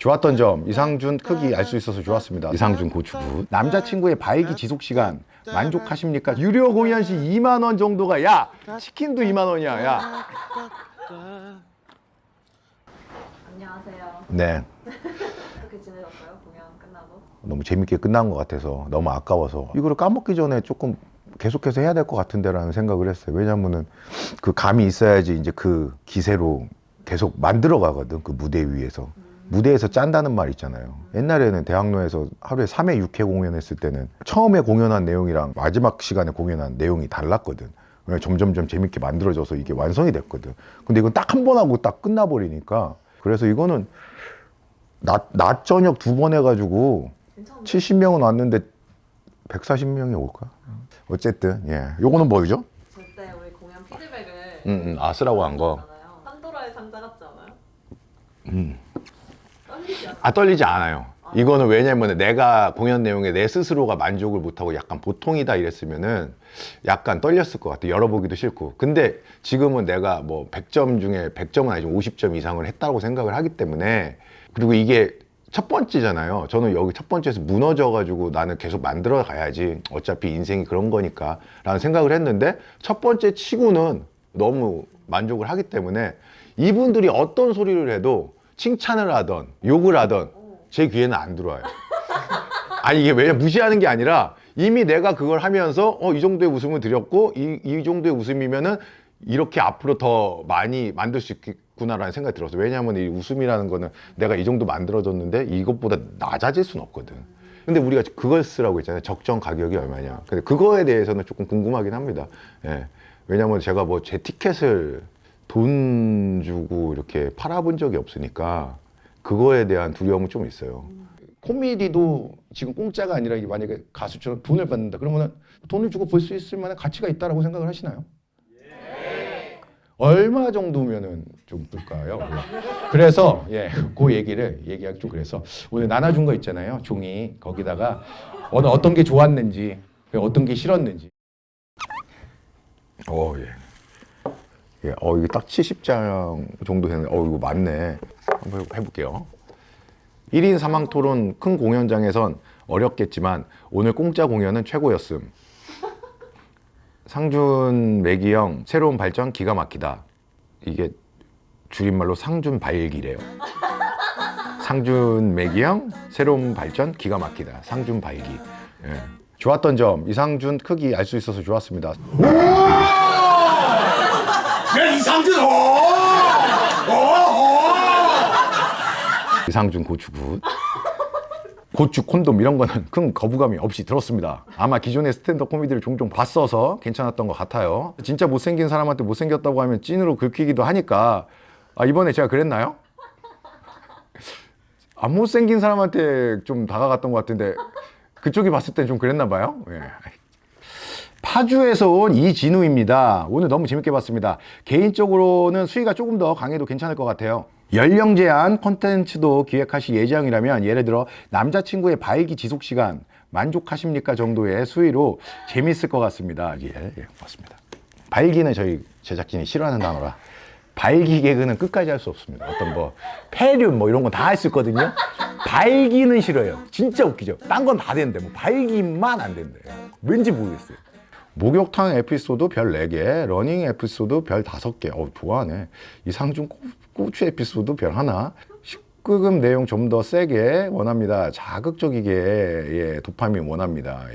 좋았던 점, 이상준 크기 알 수 있어서 좋았습니다. 이상준 고추굿. 남자친구의 발기 지속 시간 만족하십니까? 유료 공연 시 2만 원 정도가, 야 치킨도 2만 원이야. 야. 안녕하세요. 네. 어떻게 지내셨어요? 공연 끝나고? 너무 재밌게 끝난 것 같아서 너무 아까워서 이거를 까먹기 전에 조금 계속해서 해야 될 것 같은데라는 생각을 했어요. 왜냐면은 그 감이 있어야지 이제 그 기세로 계속 만들어 가거든. 그 무대 위에서. 무대에서 짠다는 말 있잖아요. 옛날에는 대학로에서 하루에 3회, 6회 공연했을 때는 처음에 공연한 내용이랑 마지막 시간에 공연한 내용이 달랐거든. 왜냐면 점점점 재밌게 만들어져서 이게 완성이 됐거든. 근데 이건 딱 한 번 하고 딱 끝나버리니까. 그래서 이거는 낮 저녁 2번 해가지고 괜찮은데? 70명은 왔는데 140명이 올까? 어쨌든 예, 요거는 뭐죠? 저때 우리 공연 피드백을 쓰라고 한 거. 잖아요. 판도라의 상자 같지 않아요? 떨리지 않아요? 떨리지 않아요. 이거는 왜냐면 내가 공연 내용에 내 스스로가 만족을 못하고 약간 보통이다 이랬으면은 약간 떨렸을 것 같아. 열어보기도 싫고. 근데 지금은 내가 뭐 100점 중에 100점은 아니지만 50점 이상을 했다고 생각을 하기 때문에, 그리고 이게 첫 번째잖아요. 저는 여기 첫 번째에서 무너져가지고 나는 계속 만들어 가야지. 어차피 인생이 그런 거니까 라는 생각을 했는데, 첫 번째 치고는 너무 만족을 하기 때문에 이분들이 어떤 소리를 해도 칭찬을 하던 욕을 하던 제 귀에는 안 들어와요. 아니 이게 왜냐 무시하는 게 아니라 이미 내가 그걸 하면서 이 정도의 웃음을 드렸고 이 정도의 웃음이면은 이렇게 앞으로 더 많이 만들 수 있구나라는 생각이 들었어요. 왜냐하면 이 웃음이라는 거는 내가 이 정도 만들어졌는데 이것보다 낮아질 수는 없거든. 근데 우리가 그걸 쓰라고 했잖아요. 적정 가격이 얼마냐. 근데 그거에 대해서는 조금 궁금하긴 합니다. 예. 왜냐하면 제가 뭐 제 티켓을 돈 주고 이렇게 팔아본 적이 없으니까 그거에 대한 두려움은 좀 있어요. 코미디도 지금 공짜가 아니라 이게 만약에 가수처럼 돈을 받는다 그러면은 돈을 주고 볼 수 있을 만한 가치가 있다라고 생각을 하시나요? 얼마 정도면은 좀 될까요? 그래서 그 얘기를 얘기하기 좀 그래서 오늘 나눠준 거 있잖아요. 종이 거기다가 오늘 어떤 게 좋았는지 어떤 게 싫었는지. 이게 딱 70장 정도 되는. 이거 맞네. 한번 해볼게요. 1인 사망 토론 큰 공연장에선 어렵겠지만 오늘 공짜 공연은 최고였음. 상준 매기형 새로운 발전 기가 막히다. 이게 줄임말로 상준 발기래요. 상준 매기형 새로운 발전 기가 막히다. 상준 발기. 예. 좋았던 점, 이상준 크기 알 수 있어서 좋았습니다. 야 이상준 이상준 고추굿. 고추 콘돔 이런 거는 큰 거부감이 없이 들었습니다. 아마 기존의 스탠드업 코미디를 종종 봤어서 괜찮았던 것 같아요. 진짜 못생긴 사람한테 못생겼다고 하면 찐으로 긁히기도 하니까. 이번에 제가 그랬나요? 안 못생긴 사람한테 좀 다가갔던 것 같은데 그쪽이 봤을 땐 좀 그랬나 봐요. 예. 파주에서 온 이진우입니다. 오늘 너무 재밌게 봤습니다. 개인적으로는 수위가 조금 더 강해도 괜찮을 것 같아요. 연령 제한 콘텐츠도 기획하실 예정이라면 예를 들어 남자친구의 발기 지속 시간 만족하십니까 정도의 수위로 재밌을 것 같습니다. 고맙습니다. 발기는 저희 제작진이 싫어하는 단어라 발기 개그는 끝까지 할 수 없습니다. 어떤 뭐 폐륜 뭐 이런 건 다 할 수 있거든요. 발기는 싫어요. 진짜 웃기죠. 딴 건 다 되는데 뭐 발기만 안 된대요. 왠지 모르겠어요. 목욕탕 에피소드 별 4개, 러닝 에피소드 별 5개. 좋아하네. 이상준 고추 에피소드 별 1. 식구금 내용 좀 더 세게 원합니다. 자극적이게 도파민 원합니다.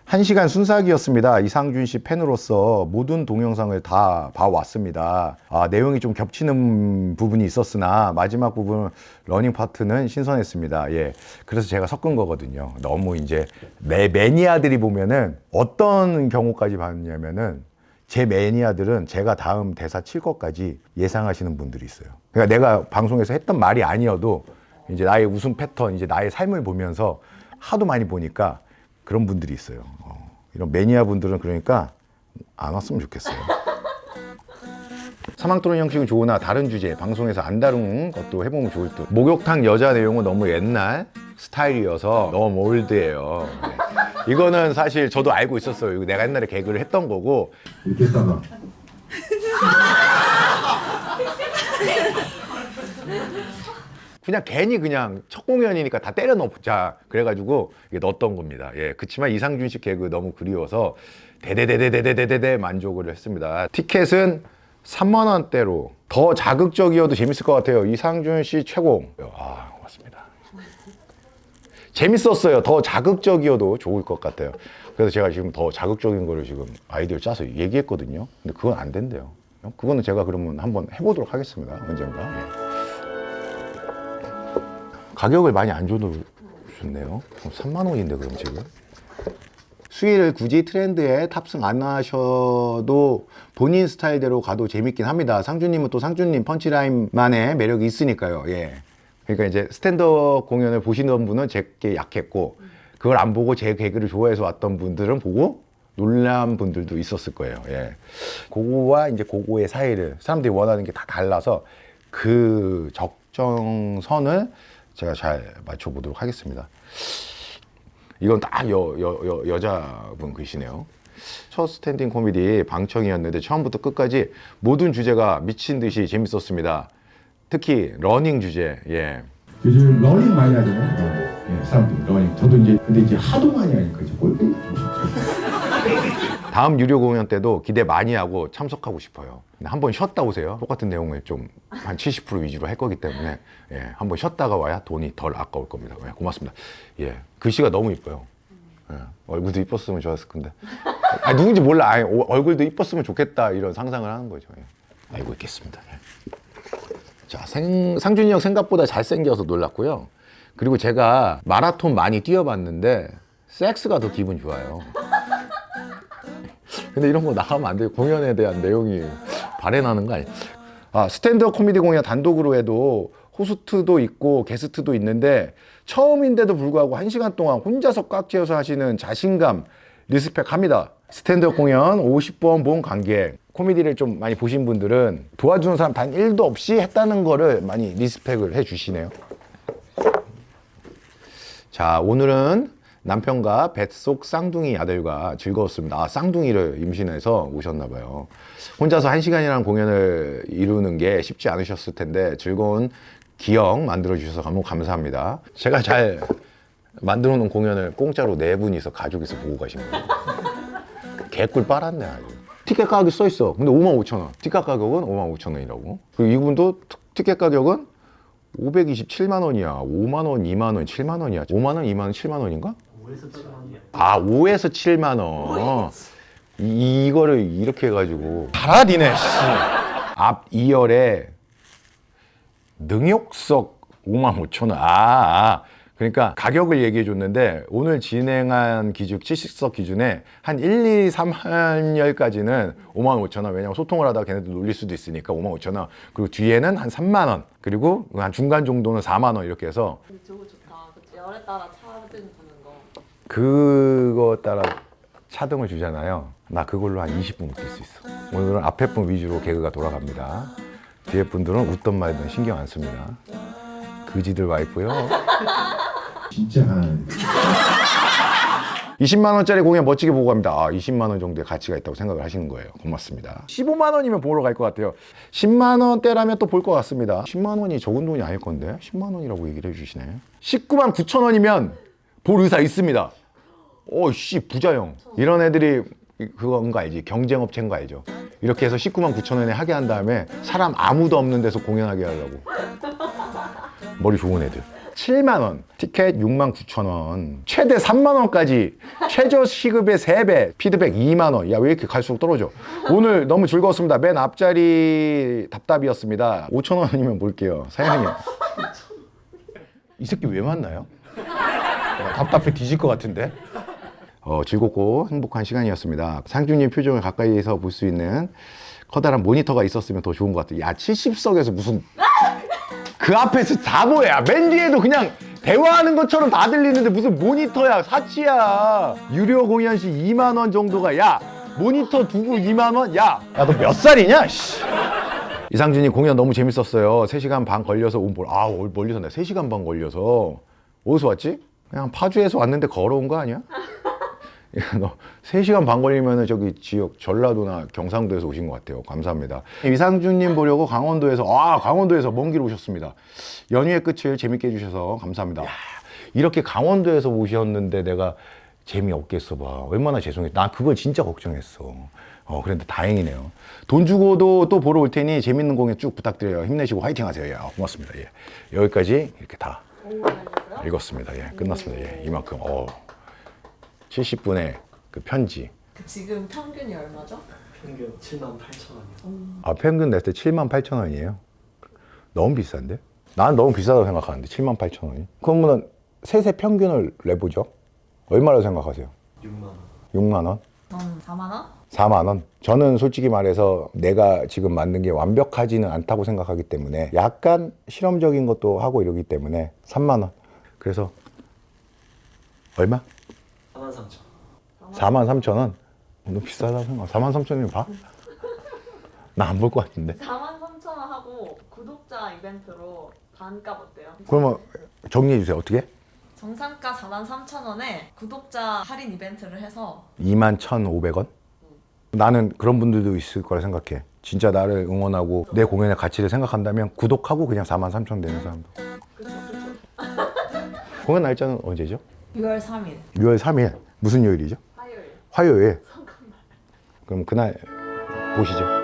1시간 순삭이었습니다. 이상준 씨 팬으로서 모든 동영상을 다 봐왔습니다. 내용이 좀 겹치는 부분이 있었으나 마지막 부분 러닝 파트는 신선했습니다. 그래서 제가 섞은 거거든요. 너무 이제 내 매니아들이 보면은 어떤 경우까지 봤냐면은 제 매니아들은 제가 다음 대사 칠 것까지 예상하시는 분들이 있어요. 그러니까 내가 방송에서 했던 말이 아니어도 이제 나의 웃음 패턴, 이제 나의 삶을 보면서 하도 많이 보니까 그런 분들이 있어요. 이런 매니아 분들은 그러니까 안 왔으면 좋겠어요. 사망 토론 형식은 좋으나 다른 주제, 방송에서 안 다룬 것도 해보면 좋을 듯. 목욕탕 여자 내용은 너무 옛날 스타일이어서 너무 올드해요. 이거는 사실 저도 알고 있었어요. 이거 내가 옛날에 개그를 했던 거고. 이렇게 했다가 그냥 괜히 그냥 첫 공연이니까 다 때려 넣자 그래가지고 이게 넣었던 겁니다. 예, 그치만 이상준 씨 개그 너무 그리워서 대대대대대대대대 만족을 했습니다. 티켓은 3만 원대로 더 자극적이어도 재밌을 것 같아요. 이상준 씨 최고. 아, 고맙습니다. 재밌었어요. 더 자극적이어도 좋을 것 같아요. 그래서 제가 지금 더 자극적인 거를 지금 아이디어를 짜서 얘기했거든요. 근데 그건 안 된대요. 그거는 제가 그러면 한번 해보도록 하겠습니다. 언젠가. 예. 가격을 많이 안 줘주셨네요. 3만 원인데 그럼 지금. 수위를 굳이 트렌드에 탑승 안 하셔도 본인 스타일대로 가도 재밌긴 합니다. 상준님은 또 상준님 펀치라인만의 매력이 있으니까요. 예. 그러니까 이제 스탠드업 공연을 보시는 분은 제게 약했고 그걸 안 보고 제 개그를 좋아해서 왔던 분들은 보고 놀란 분들도 있었을 거예요. 예. 그거와 이제 그거의 사이를 사람들이 원하는 게 다 달라서 그 적정선을 제가 잘 맞춰보도록 하겠습니다. 이건 딱 여자분 글씨네요. 첫 스탠딩 코미디 방청이었는데 처음부터 끝까지 모든 주제가 미친 듯이 재밌었습니다. 특히 러닝 주제. 예. 요즘 러닝 많이 하잖아요. 예, 사람들이 러닝. 저도 이제 근데 이제 하도 많이 하니까 이제 꼴뱅이 좀 다음 유료 공연 때도 기대 많이 하고 참석하고 싶어요. 근데 한번 쉬었다 오세요. 똑같은 내용을 좀 한 70% 위주로 할 거기 때문에 예, 한번 쉬었다가 와야 돈이 덜 아까울 겁니다. 예, 고맙습니다. 예, 글씨가 너무 이뻐요. 예, 얼굴도 이뻤으면 좋았을 건데. 아, 누군지 몰라. 아니, 얼굴도 이뻤으면 좋겠다 이런 상상을 하는 거죠. 예. 알고 있겠습니다. 예. 자, 상준이 형 생각보다 잘생겨서 놀랐고요. 그리고 제가 마라톤 많이 뛰어봤는데 섹스가 더 기분 좋아요. 근데 이런 거 나가면 안 돼요. 공연에 대한 내용이 발해나는 거 아니에요. 아, 스탠드업 코미디 공연 단독으로 해도 호스트도 있고 게스트도 있는데 처음인데도 불구하고 1시간 동안 혼자서 꽉 채워서 하시는 자신감 리스펙합니다. 스탠드업 공연 50번 본 관객, 코미디를 좀 많이 보신 분들은 도와주는 사람 단 1도 없이 했다는 거를 많이 리스펙을 해주시네요. 자, 오늘은 남편과 뱃속 쌍둥이 아들과 즐거웠습니다. 아, 쌍둥이를 임신해서 오셨나 봐요. 혼자서 1시간이라는 공연을 이루는 게 쉽지 않으셨을 텐데 즐거운 기억 만들어 주셔서 너무 감사합니다. 제가 잘 만들어 놓은 공연을 공짜로 4분이서 가족이서 보고 가신 거예요. 개꿀 빨았네 아주. 티켓 가격이 써 있어. 근데 55,000원. 티켓 가격은 55,000원이라고. 그리고 이분도 티켓 가격은 527만 원이야. 5만 원, 2만 원, 7만 원이야. 5만 원, 2만 원, 7만 원인가? 5에서 7만이야. 아, 5에서 7만 원. 이거를 이렇게 해가지고 달아디네. 앞 2열에 능욕석 55,000원. 그러니까 가격을 얘기해 줬는데 오늘 진행한 기준 70석 기준에 한 1, 2, 3열까지는 55,000원. 왜냐면 소통을 하다가 걔네들 놀릴 수도 있으니까 55,000원. 그리고 뒤에는 한 3만 원. 그리고 한 중간 정도는 4만 원 이렇게 해서. 근데 저거 좋다. 그치? 열에 따라 차등 주는 거. 그거 따라 차등을 주잖아요. 나 그걸로 한 20분 웃길 수 있어. 오늘은 앞에 분 위주로 개그가 돌아갑니다. 뒤에 분들은 웃던 말든 신경 안 씁니다. 그지들 와 있고요. 진짜 한 20만 원짜리 공연 멋지게 보고 갑니다. 20만 원 정도의 가치가 있다고 생각을 하시는 거예요. 고맙습니다. 15만 원이면 보러 갈 것 같아요. 10만 원대라면 또 볼 것 같습니다. 10만 원이 적은 돈이 아닐 건데 10만 원이라고 얘기를 해주시네. 19만 9천 원이면 볼 의사 있습니다. 씨 부자형. 이런 애들이 그건 거 알지? 경쟁업체인 거 알죠? 이렇게 해서 19만 9천 원에 하게 한 다음에 사람 아무도 없는 데서 공연하게 하려고. 머리 좋은 애들. 7만 원, 티켓 6만 9천 원, 최대 3만 원까지 최저 시급의 3배, 피드백 2만 원. 야, 왜 이렇게 갈수록 떨어져? 오늘 너무 즐거웠습니다. 맨 앞자리 답답이었습니다. 5천 원이면 볼게요. 사장님. 이 새끼 왜 만나요? 답답해 뒤질 것 같은데. 즐겁고 행복한 시간이었습니다. 상준님 표정을 가까이에서 볼 수 있는 커다란 모니터가 있었으면 더 좋은 것 같아요. 야, 70석에서 무슨 그 앞에서 다 뭐야? 맨 뒤에도 그냥 대화하는 것처럼 다 들리는데 무슨 모니터야? 사치야. 유료 공연 시 2만 원 정도가 야 모니터 두고 2만 원? 야 너 몇 살이냐? 씨. 이상준이 공연 너무 재밌었어요. 3시간 반 걸려서 멀리서 나 3시간 반 걸려서 어디서 왔지? 그냥 파주에서 왔는데 걸어온 거 아니야? 너 3시간 반 걸리면은 저기 지역 전라도나 경상도에서 오신 것 같아요. 감사합니다. 이상준님 보려고 강원도에서 먼 길 오셨습니다. 연휴의 끝을 재밌게 해주셔서 감사합니다. 야, 이렇게 강원도에서 오셨는데 내가 재미없게 했어봐. 얼마나 죄송해. 난 그걸 진짜 걱정했어. 그런데 다행이네요. 돈 주고도 또 보러 올 테니 재밌는 공연 쭉 부탁드려요. 힘내시고 화이팅 하세요. 예, 고맙습니다. 예. 여기까지 이렇게 다 오, 알겠어요? 읽었습니다. 예, 끝났습니다. 예, 이만큼. 70분의 그 편지. 그 지금 평균이 얼마죠? 평균 78,000원이요. 아, 평균 냈을 때 78,000원이에요? 너무 비싼데? 난 너무 비싸다고 생각하는데 78,000원이? 그러면 셋의 평균을 내보죠. 얼마라고 생각하세요? 6만 원. 6만 원? 저는 4만 원? 4만 원? 저는 솔직히 말해서 내가 지금 만든 게 완벽하지는 않다고 생각하기 때문에 약간 실험적인 것도 하고 이러기 때문에 3만 원. 그래서 얼마? 43,000원. 4만 3천 원? 너무 비싸다고 생각. 4만 3천 원이면 봐? 나 안 볼 것 같은데. 4만 3천 원 하고 구독자 이벤트로 반값 어때요? 그러면 정리해 주세요. 어떻게? 정상가 4만 3천 원에 구독자 할인 이벤트를 해서 21,500원? 나는 그런 분들도 있을 거라 생각해. 진짜 나를 응원하고 내 공연의 가치를 생각한다면 구독하고 그냥 43,000원 되는 사람도. 그쵸 그쵸 공연 날짜는 언제죠? 6월 3일 6월 3일. 무슨 요일이죠? 화요일 화요일. 성간날 그럼 그날 보시죠.